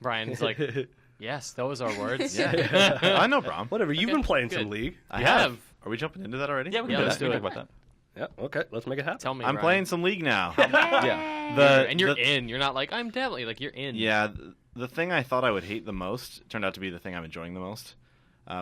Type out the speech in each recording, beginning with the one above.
Brian's like, yes, those are words. Yeah. I know, Brom. Whatever. You've been playing some League. I have. Are we jumping into that already? Yeah, we can let's do talk it. about that. Yeah. Okay. Let's make it happen. Tell me, I'm Brian. playing some League now. Yeah. And you're in. You're not like, I'm definitely, like, you're in. Yeah, the thing I thought I would hate the most turned out to be the thing I'm enjoying the most,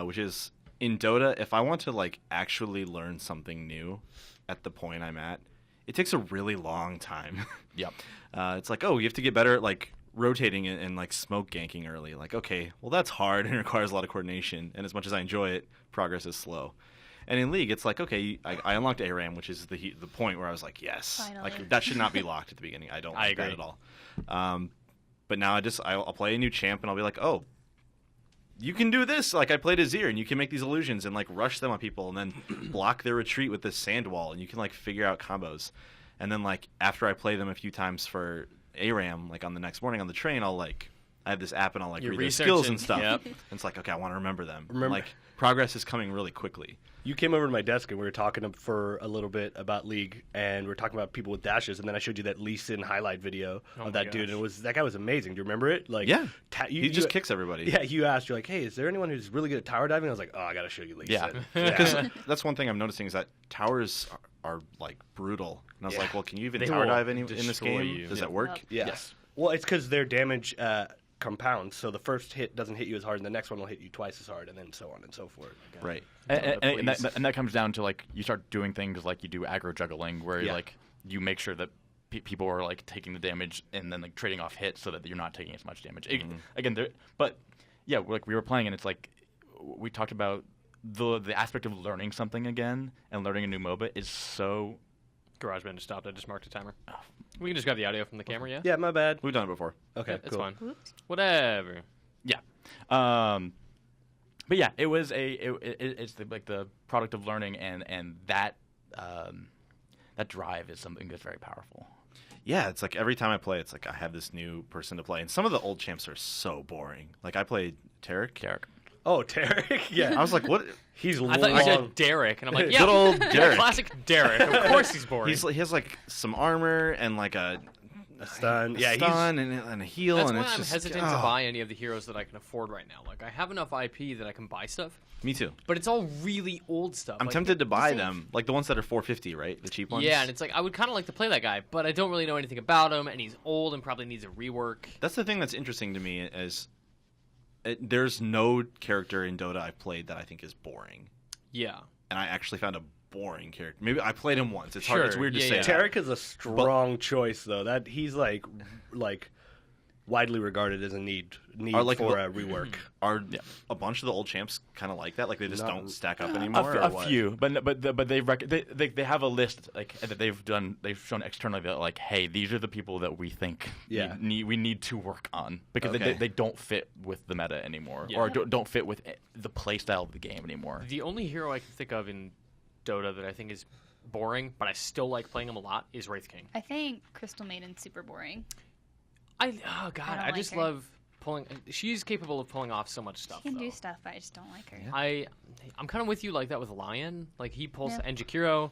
which is in Dota, if I want to like actually learn something new at the point I'm at, it takes a really long time. Yep. It's like, oh, you have to get better at like rotating and like smoke ganking early. Like, okay, well that's hard and requires a lot of coordination, and as much as I enjoy it, progress is slow. And in League, it's like, okay, I unlocked ARAM, which is the point where I was like, yes, Finally. like that should not be locked at the beginning. I don't like that agree. at all. But now I'll play a new champ and I'll be like, oh, you can do this. Like I played Azir and you can make these illusions and like rush them on people and then block their retreat with this sand wall and you can like figure out combos. And then like after I play them a few times for ARAM, like on the next morning on the train, I have this app and I'll like You're read their skills and researching. stuff. Yep. And it's like, okay, I want to remember them. Remember- Like progress is coming really quickly. You came over to my desk and we were talking for a little bit about League, and we were talking about people with dashes, and then I showed you that Lee Sin highlight video Oh of my that dude, gosh. and that guy was amazing. Do you remember it? Like, Yeah. you He just kicks everybody. Yeah, you asked, you're like, hey, is there anyone who's really good at tower diving? I was like, oh, I got to show you Lee Yeah. Sin. Because that's one thing I'm noticing is that towers are like brutal. And I was Yeah. like, well, can you even They tower will dive in this destroy game? you. Does Yeah. that work? Yeah. Yes. Well, it's because their damage compounds, so the first hit doesn't hit you as hard, and the next one will hit you twice as hard, and then so on and so forth. Right. And that comes down to like you start doing things like you do aggro juggling, where Yeah. like you make sure that people are like taking the damage and then like trading off hits so that you're not taking as much damage. Again, but yeah, like we were playing and it's like we talked about the aspect of learning something again and learning a new MOBA is so. GarageBand just stopped. I just marked a timer. We can just grab the audio from the camera, yeah? Yeah, my bad. We've done it before. Okay, Yeah, it's cool. fine. Whoops. Whatever. Yeah. But yeah, it was it's the product of learning and that that drive is something that's very powerful. Yeah, it's like every time I play, it's like I have this new person to play. And some of the old champs are so boring. Like I played Tarek. Oh, Tarek? Yeah. I was like, what? He's I thought you long. said Derek, and I'm like, yeah, Good old yeah, Derek. classic Derek. Of course he's boring. He has like some armor and like a stun. Yeah, stun and a heal. That's and why it's I'm just, hesitant to buy any of the heroes that I can afford right now. Like, I have enough IP that I can buy stuff, Me too. but it's all really old stuff. I'm Like, tempted to buy them, like the ones that are $450, right? The cheap ones. Yeah, and it's like, I would kind of like to play that guy, but I don't really know anything about him, and he's old and probably needs a rework. That's the thing that's interesting to me is there's no character in Dota I've played that I think is boring, Yeah. and I actually found a boring character. Maybe I played him once. It's Sure, hard. It's weird to yeah, say. yeah. that. Tarek is a strong choice, though. That he's like widely regarded as a need Are, like, for the- a rework. Are a bunch of the old champs kind of like that? Like they just Not- don't stack up anymore. or A what? few, but they have a list like that they've shown externally that like, hey, these are the people that we think Yeah. we need to work on because Okay. they don't fit with the meta anymore Yeah. or don't fit with the play style of the game anymore. The only hero I can think of in Dota that I think is boring, but I still like playing him a lot, is Wraith King. I think Crystal Maiden's super boring. Oh god, I don't I just like her. love pulling. She's capable of pulling off so much stuff. She can though. do stuff, but I just don't like her. I'm kind of with you like that with Lion. Like he pulls Yeah. and Jakiro.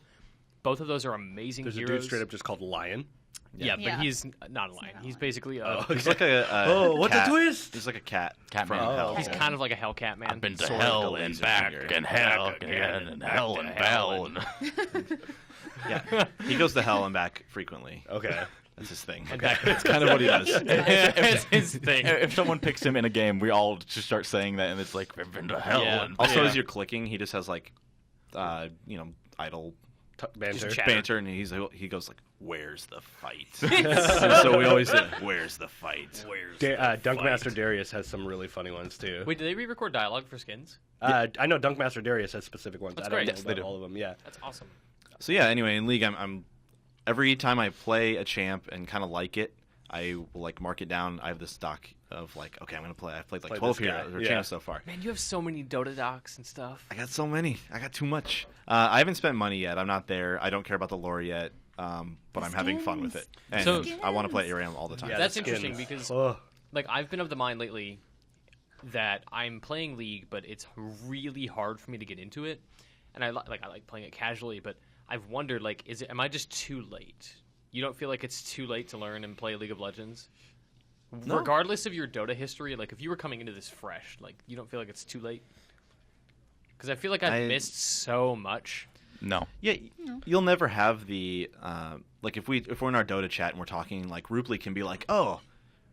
Both of those are amazing There's a heroes. dude straight up just called Lion. Yeah, Yeah. but he's not a lion. not He's a lion. basically He's like a Oh, what cat. a twist! He's like a cat. Cat from man. hell. he's kind of like a Hellcat man. I've been to sort of. hell like a and laser back finger. and hell Back again and hell and to hell hell and Yeah, he goes to hell and back frequently. Okay. That's his thing. And That's kind of what he does. It's his thing. if someone picks him in a game, we all just start saying that, and it's like we've been to hell. Yeah. And Also, Yeah. as you're clicking, he just has like, idle Banter. Just chat. banter, and he goes like, "Where's the fight?" And so we always say, "Where's the fight?" Where's Dunkmaster Darius has some really funny ones too. Wait, did they re-record dialogue for skins? I know Dunkmaster Darius has specific ones. That's I don't great. know Yes, they about do. all of them. Yeah. That's awesome. So yeah. Anyway, in League, I'm every time I play a champ and kind of like it, I will like mark it down. I have this doc of like, okay, I'm gonna play. I've played like Play 12 this guy. heroes or Yeah. champs so far. Man, you have so many Dota docs and stuff. I got so many. I got too much. I haven't spent money yet. I'm not there. I don't care about the lore yet. But I'm having fun with it. And So- I want to play ARAM all the time. Yeah, That's the skins. interesting because Ugh. like I've been of the mind lately that I'm playing League, but it's really hard for me to get into it. And I like playing it casually, but I've wondered like, am I just too late? You don't feel like it's too late to learn and play League of Legends? No. regardless of your Dota history, like if you were coming into this fresh, like you don't feel like it's too late? Because I feel like I've missed so much. No. Yeah, you'll never have the like if we're in our Dota chat and we're talking, like Rupli can be like, oh,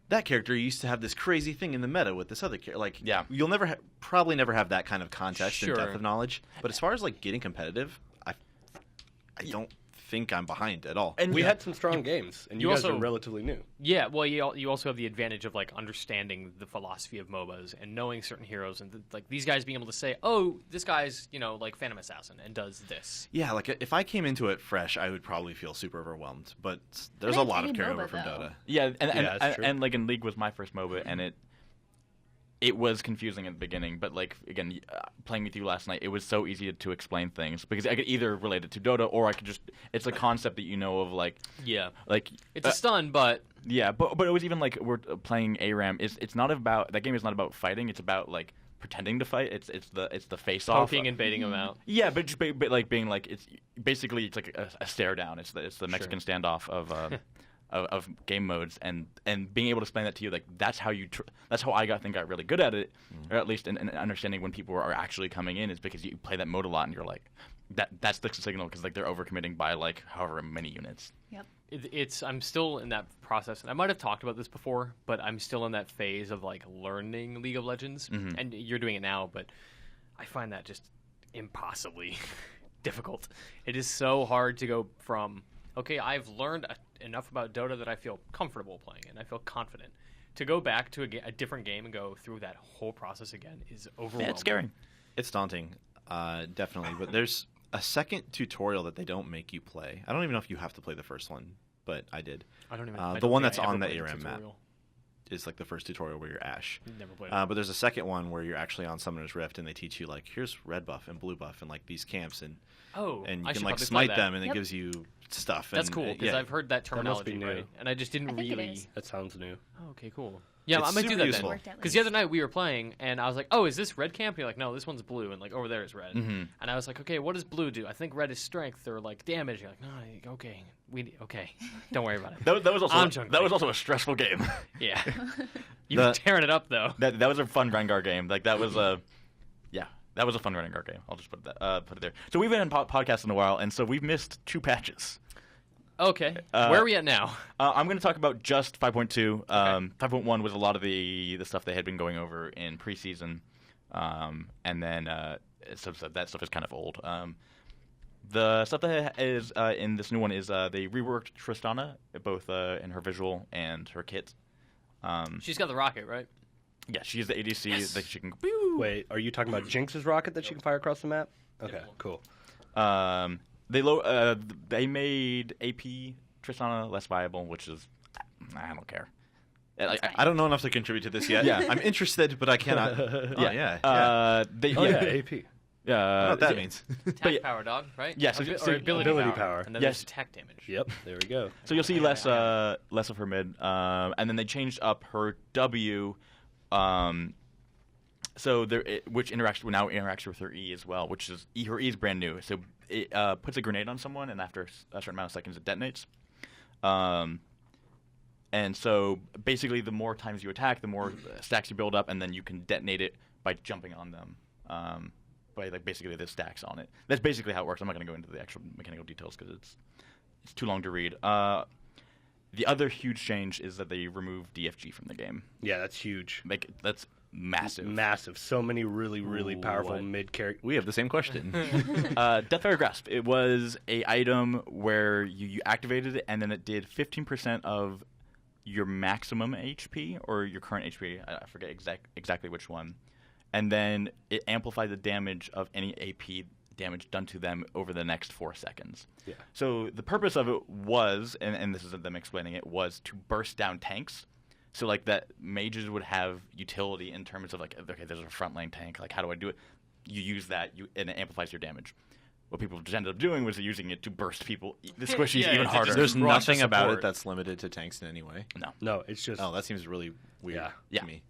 that character used to have this crazy thing in the meta with this other character. Like, Yeah. you'll never probably never have that kind of context and Sure. depth of knowledge. But as far as like getting competitive, I don't think I'm behind at all. And We had some strong games, and you guys also- are relatively new. Yeah, well, you also have the advantage of like understanding the philosophy of MOBAs and knowing certain heroes and like these guys being able to say, oh, this guy's like Phantom Assassin and does this. Yeah, like if I came into it fresh, I would probably feel super overwhelmed. But there's But a that's lot of any carryover MOBA, from though. Dota. Yeah, that's true. and like in League was my first MOBA, and it was confusing at the beginning, but like again, playing with you last night, it was so easy to explain things because I could either relate it to Dota or I could it's a concept that you know of, like Yeah, like it's a stun, but yeah, but it was even like we're playing ARAM. It's not about that game is not about fighting. It's about like pretending to fight. It's the face off. poking and baiting them out. Yeah, but just but like being like it's like a stare down. It's the Mexican standoff of game modes, and being able to explain that to you, like that's how that's how I got really good at it, or at least in understanding when people are actually coming in is because you play that mode a lot and you're like that's the signal because like they're overcommitting by like however many units. Yep. I'm still in that process, and I might have talked about this before, but I'm still in that phase of like learning League of Legends, and you're doing it now, but I find that just impossibly difficult. It is so hard to go from okay, I've learned enough about Dota that I feel comfortable playing it and I feel confident. To go back to a different game and go through that whole process again is overwhelming. Yeah, it's scary. It's daunting, definitely. But there's a second tutorial that they don't make you play. I don't even know if you have to play the first one, but I did. I don't even. The one that's I ever on the played ARAM map tutorial. is like the first tutorial where you're Ashe. Never played. But there's a second one where you're actually on Summoner's Rift and they teach you like here's red buff and blue buff and like these camps and oh, and I you should can like probably play smite that. them and Yep. it gives you stuff. That's and, cool because yeah. I've heard that must be terminology new. right, and I just didn't I think it really. is. That sounds new. Oh, okay, cool. Yeah, It's I might do super that useful. then. Worked at Because the other least. night we were playing, and I was like, "Oh, is this red camp?" And you're like, "No, this one's blue," and like over there is red. Mhm. And I was like, "Okay, what does blue do?" I think red is strength or like damage. You're like, "No, okay, okay, don't worry about it." That was also I'm junkie. that was also a stressful game. Yeah, you were tearing it up though. that was a fun Rengar game. Like that was a that was a fun Rengar game. I'll just put it there. So we've been in podcasting a while, and so we've missed 2 patches. Okay, where are we at now? I'm going to talk about just 5.2. 5.1 was a lot of the stuff they had been going over in preseason, and then so that stuff is kind of old. The stuff that is in this new one is they reworked Tristana, both in her visual and her kit. She's got the rocket, right? Yeah, she's the ADC that she can. Wait, are you talking about Jinx's rocket that she can fire across the map? Okay, cool. They made AP Tristana less viable, which is I don't care. I don't know enough to contribute to this yet. Yeah. I'm interested, but I cannot. Yeah. Yeah. AP. I don't know what that means. Attack power, dog, right? Yes, or, so ability, ability power. power. And then Yes. there's attack damage. Yep, there we go. So you'll see less of her mid, and then they changed up her W, so which now interacts with her E as well, which is her E is brand new. So it puts a grenade on someone, and after a certain amount of seconds, it detonates. And so basically, the more times you attack, the more stacks you build up, and then you can detonate it by jumping on them. By like basically the stacks on it. That's basically how it works. I'm not going to go into the actual mechanical details because it's too long to read. The other huge change is that they removed DFG from the game. Yeah, that's huge. That's massive. Massive. So many really, really Ooh, powerful what? mid-characters. We have the same question. Deathfire Grasp. It was a item where you activated it and then it did 15% of your maximum HP or your current HP. I forget exactly which one. And then it amplified the damage of any AP damage done to them over the next 4 seconds. Yeah. So the purpose of it was, and this is them explaining it, was to burst down tanks. So like that mages would have utility in terms of like, okay, there's a front lane tank. Like, how do I do it? You use that, and it amplifies your damage. What people just ended up doing was using it to burst people, the squishies, Yeah, even it's harder. just- There's Rush nothing about support. it that's limited to tanks in any way. No, it's just... Oh, that seems really weird Yeah. to me.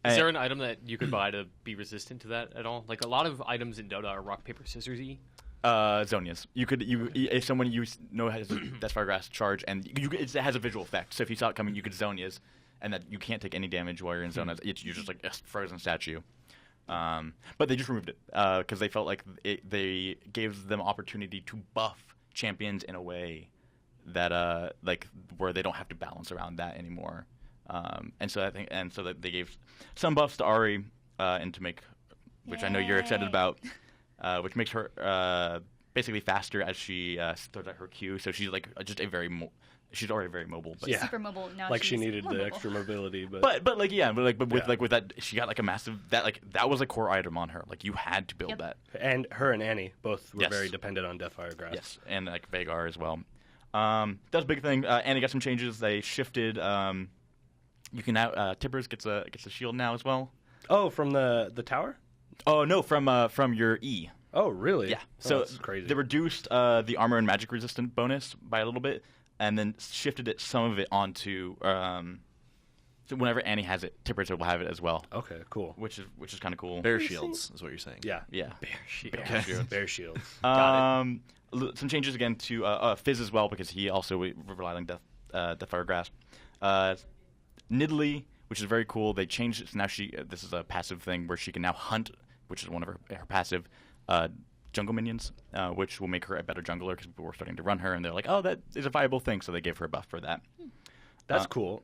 Is there an item that you could buy to be resistant to that at all? Like a lot of items in Dota are rock paper scissors-y. Zonias. If someone has Deathfire Grasp charge and it has a visual effect. So if you saw it coming, you could Zonias, and that you can't take any damage while you're in zone. You're just like a frozen statue. But they just removed it because they felt like they gave them opportunity to buff champions in a way that like where they don't have to balance around that anymore. And so that they gave some buffs to Ahri and to make, which I know you're excited about, which makes her basically faster as she throws out her Q. So she's like just she's already very mobile. But Yeah. Super mobile. Now Like she she's needed more the mobile. extra mobility, but with that, she got like a massive that was a core item on her. Like you had to build Yep. that. and her and Annie both were Yes. very dependent on Deathfire Grass. Yes, and like Vagar as well. That's a big thing. Annie got some changes. They shifted. You can now Tippers gets a shield now as well. Oh, from the tower? Oh no, from your E. Oh, really? Yeah. Oh, So that's crazy. they reduced the armor and magic resistant bonus by a little bit, and then shifted some of it onto. So whenever Annie has it, Tippers will have it as well, Okay, cool. which is kind of cool. Bear shields is what you're saying. Yeah. Yeah. Bear shields. Some changes again to Fizz as well because he also relied on Deathfire Grass. Nidalee, which is very cool. They changed it. So now this is a passive thing where she can now hunt, which is one of her passive jungle minions, which will make her a better jungler because people were starting to run her, and they're like, oh, that is a viable thing. So they gave her a buff for that. That's cool.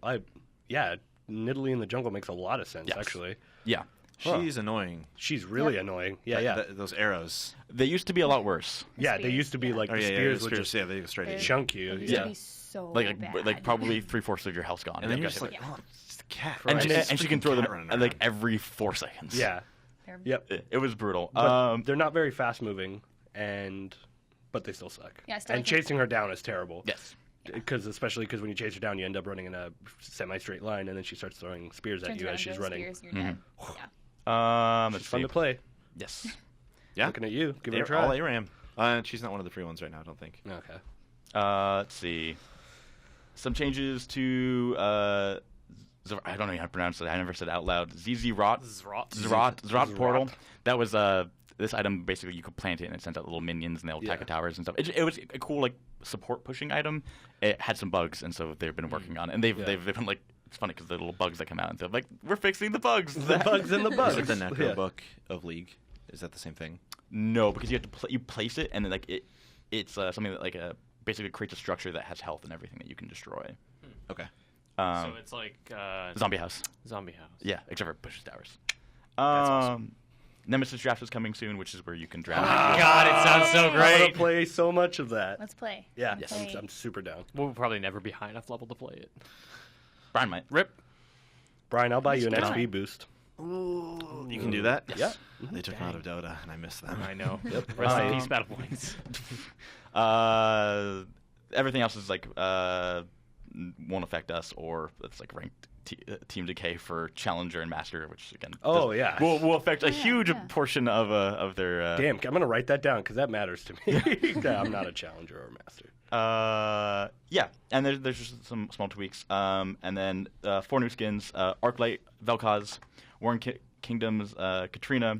Nidalee in the jungle makes a lot of sense, Yes. actually. Yeah. She's annoying. She's really annoying. Yeah. Those arrows. They used to be a lot worse. Yeah, they spears, used to be yeah. like Oh, the yeah, spears the would spears, just yeah, they go straight at you. chunk you. It used Yeah. to be so Like bad. probably 3/4 of your health's gone. And then Yep, you're got just hit. like, oh, it's just a cat. and, Right? and she can throw them running like around. every 4 seconds. Yeah. They're- Yep. It was brutal. But they're not very fast moving, but they still suck. Yeah, I still and think- chasing her down is terrible. Yes. Especially because when you chase her down, you end up running in a semi-straight line, and then she starts throwing spears at turns you around, as she's throws running. spears, you're dead. Yeah. Let's It's fun see. to play. Yes. Yeah. Looking at you. Give it a They're try. all ARAM. She's not one of the free ones right now, I don't think. Okay. Let's see. Some changes to I don't know how to pronounce it. I never said it out loud. Zrot portal. That was this item. Basically, you could plant it and it sends out little minions and they'll attack Yeah. the towers and stuff. It was a cool like support pushing item. It had some bugs and so they've been working on it. And they've been like it's funny because the little bugs that come out and they're like we're fixing the bugs. The bugs and the bugs. It's like the Necro Yeah. book of League. Is that the same thing? No, because you have to you place it and then like it's something that like basically creates a structure that has health and everything that you can destroy. Okay. So it's like Zombie house. Zombie House. Yeah, except for pushes towers. That's awesome. Nemesis draft is coming soon, which is where you can draft. God, it sounds so I'm gonna great. play so much of that. Let's play. Yeah, Yes. I'm super down. We'll probably never be high enough level to play it. Brian might. Rip. Brian, I'll buy you an Let's do XP it. boost. You can do that? Yes. Yeah. They took me out of Dota, and I miss them. I know. Yep. Rest in peace, battle points. Everything else is like won't affect us, or it's like ranked team decay for challenger and master, which again, Oh, yeah. will affect a yeah, huge yeah. portion of their. Damn, I'm gonna write that down because that matters to me. Yeah, I'm not a challenger or a master. Yeah, and there's just some small tweaks. And then 4 new skins: Arclight, Vel'Koz, Warring Kingdoms, Katarina,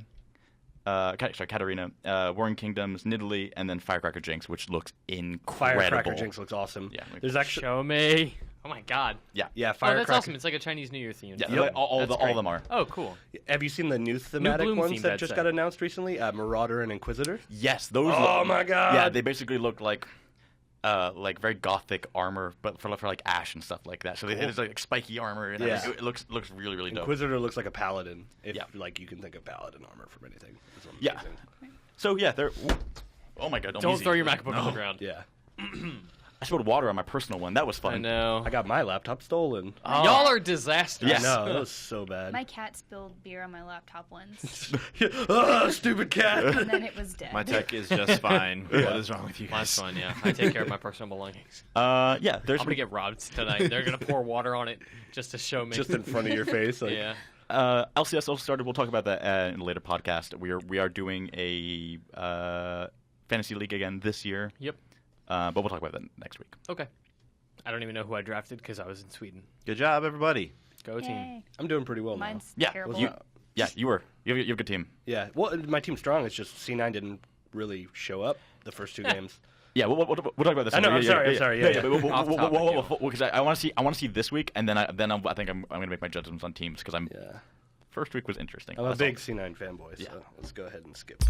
Warring Kingdoms, Nidalee, and then Firecracker Jinx, which looks incredible. Firecracker Jinx looks awesome. Yeah. There's actually Show me. Oh my God. yeah, Oh, that's Firecracker. awesome. It's like a Chinese New Year theme. Yeah, Yep. all That's of great. them are. Oh, cool. Have you seen the new thematic Bloom ones themed, that I'd just say. got announced recently? Marauder and Inquisitor. Yes, those. Oh my God. Yeah, they basically look like very gothic armor, but for like Ash and stuff like that. So there's like spiky armor, and Yeah. it looks really really dope. Inquisitor looks like a paladin. If Yeah. like you can think of paladin armor from anything. It's Yeah. amazing. So yeah, they're. Oh my God! Don't easy. throw your MacBook on the ground. Yeah. I spilled water on my personal one. That was fun. I know. I got my laptop stolen. Y'all are disasters. Yes. No, that was so bad. My cat spilled beer on my laptop once, Ah, stupid cat. and then it was dead. My tech is just fine. What is wrong with you Mine's guys? fun, yeah. I take care of my personal belongings. Yeah, there's I'm going to get robbed tonight. They're going to pour water on it just to show me. Just in front of your face. Like, Yeah. LCS also started. We'll talk about that in a later podcast. We are doing a fantasy league again this year. Yep. But we'll talk about that next week. Okay. I don't even know who I drafted because I was in Sweden. Good job, everybody. Go team. Yay. I'm doing pretty well Mine's Yeah, terrible. you were. You have a good team. now. Yeah. Well, my team's strong. It's just C9 didn't really show up the first 2 games. Yeah, we'll talk about this. I know. I'm sorry. Yeah. Off topic, Because I want to see this week, and then I think I'm going to make my judgments on teams because first week was interesting. I'm a That's big all. C9 fanboy, so let's go ahead and skip.